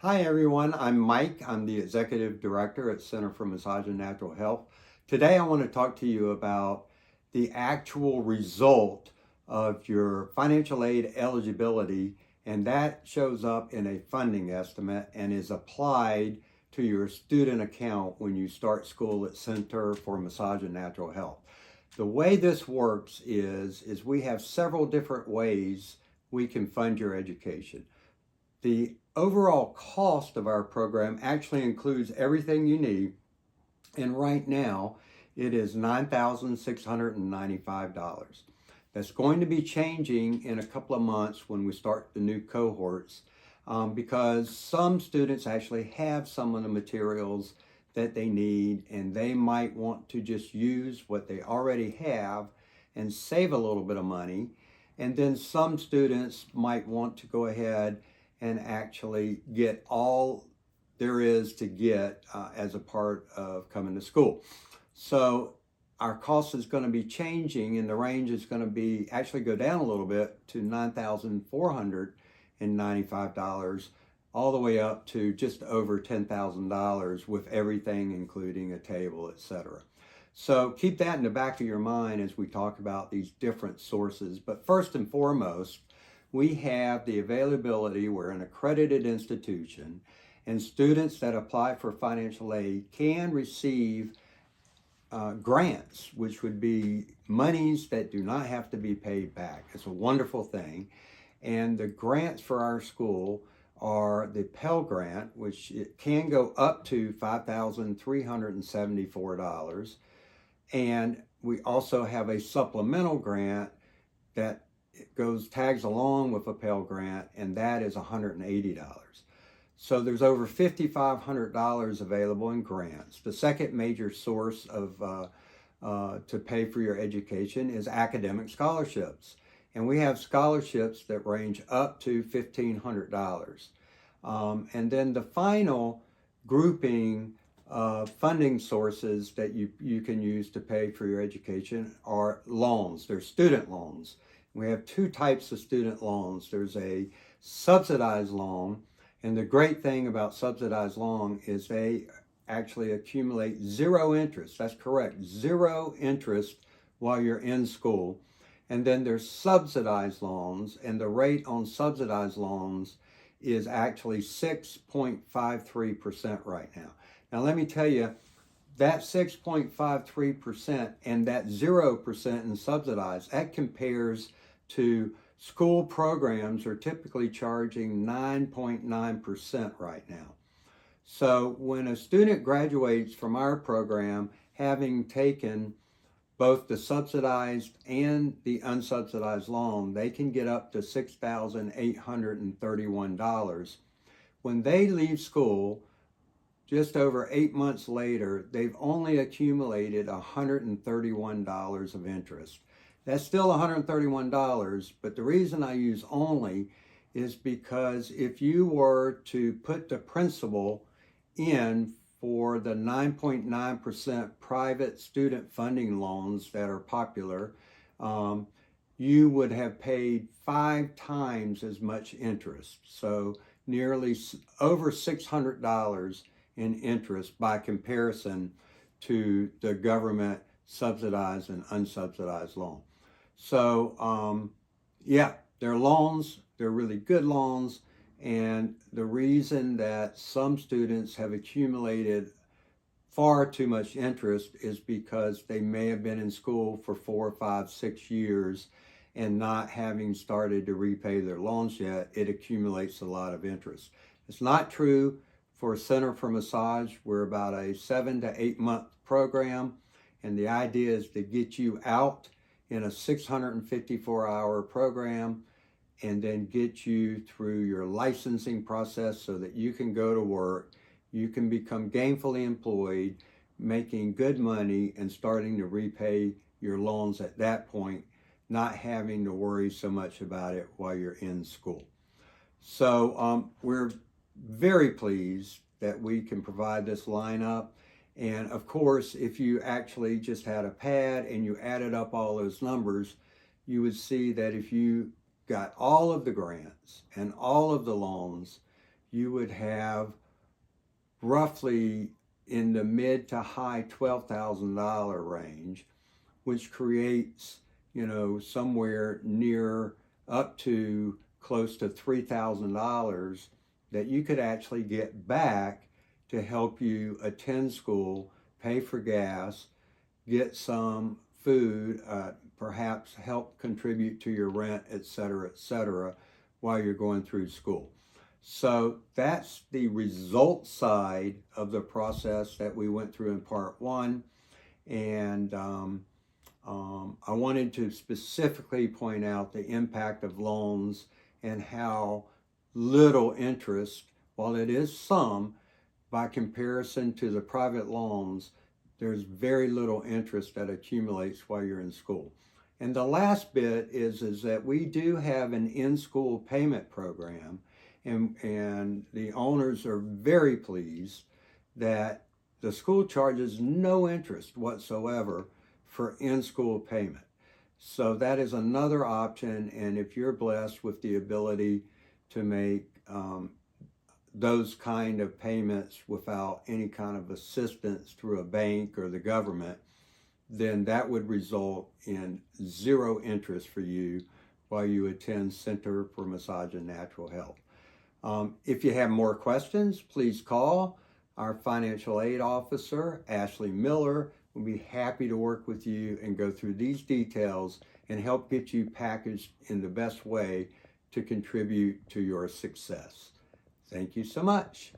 Hi everyone, I'm Mike. I'm the Executive Director at Center for Massage and Natural Health. Today I want to talk to you about the actual result of your financial aid eligibility, and that shows up in a funding estimate and is applied to your student account when you start school at Center for Massage and Natural Health. The way this works is we have several different ways we can fund your education. The overall cost of our program actually includes everything you need, and right now it is $9,695. That's going to be changing in a couple of months when we start the new cohorts, because some students actually have some of the materials that they need and they might want to just use what they already have and save a little bit of money. And then some students might want to go ahead and actually get all there is to get as a part of coming to school. So our cost is going to be changing, and the range is going to be actually go down a little bit to $9,495, all the way up to just over $10,000 with everything, including a table, etc. So keep that in the back of your mind as we talk about these different sources. But first and foremost, we have the availability. We're an accredited institution, and students that apply for financial aid can receive grants, which would be monies that do not have to be paid back. It's a wonderful thing. And the grants for our school are the Pell Grant, which it can go up to $5,374. And we also have a supplemental grant that tags along with a Pell Grant, and that is $180. So there's over $5,500 available in grants. The second major source of to pay for your education is academic scholarships, and we have scholarships that range up to $1,500. And then the final grouping of funding sources that you can use to pay for your education are loans. They're student loans. We have two types of student loans. There's a subsidized loan, and the great thing about subsidized loan is they actually accumulate zero interest. That's correct, zero interest while you're in school. And then there's subsidized loans, and the rate on subsidized loans is actually 6.53% right now. Now, let me tell you, that 6.53% and that 0% in subsidized, that compares to school programs are typically charging 9.9% right now. So when a student graduates from our program, having taken both the subsidized and the unsubsidized loan, they can get up to $6,831. When they leave school, just over 8 months later, they've only accumulated $131 of interest. That's still $131, but the reason I use only is because if you were to put the principal in for the 9.9% private student funding loans that are popular, you would have paid 5 times as much interest. So nearly over $600 in interest by comparison to the government subsidized and unsubsidized loan. So, yeah, they're loans, they're really good loans. And the reason that some students have accumulated far too much interest is because they may have been in school for 4, 5, 6 years and not having started to repay their loans yet, it accumulates a lot of interest. It's not true for Center for Massage. We're about a 7 to 8 month program, and the idea is to get you out in a 654-hour program and then get you through your licensing process so that you can go to work, you can become gainfully employed, making good money and starting to repay your loans at that point, not having to worry so much about it while you're in school. So we're very pleased that we can provide this lineup. And of course, if you actually just had a pad and you added up all those numbers, you would see that if you got all of the grants and all of the loans, you would have roughly in the mid to high $12,000 range, which creates, somewhere near up to close to $3,000 that you could actually get back to help you attend school, pay for gas, get some food, perhaps help contribute to your rent, etc., while you're going through school. So that's the result side of the process that we went through in part one. And I wanted to specifically point out the impact of loans and how little interest, while it is some, by comparison to the private loans, there's very little interest that accumulates while you're in school. And the last bit is that we do have an in-school payment program, and the owners are very pleased that the school charges no interest whatsoever for in-school payment. So that is another option, and if you're blessed with the ability to make those kind of payments without any kind of assistance through a bank or the government, then that would result in zero interest for you while you attend Center for Massage and Natural Health. If you have more questions, please call our financial aid officer, Ashley Miller. We'll be happy to work with you and go through these details and help get you packaged in the best way to contribute to your success. Thank you so much.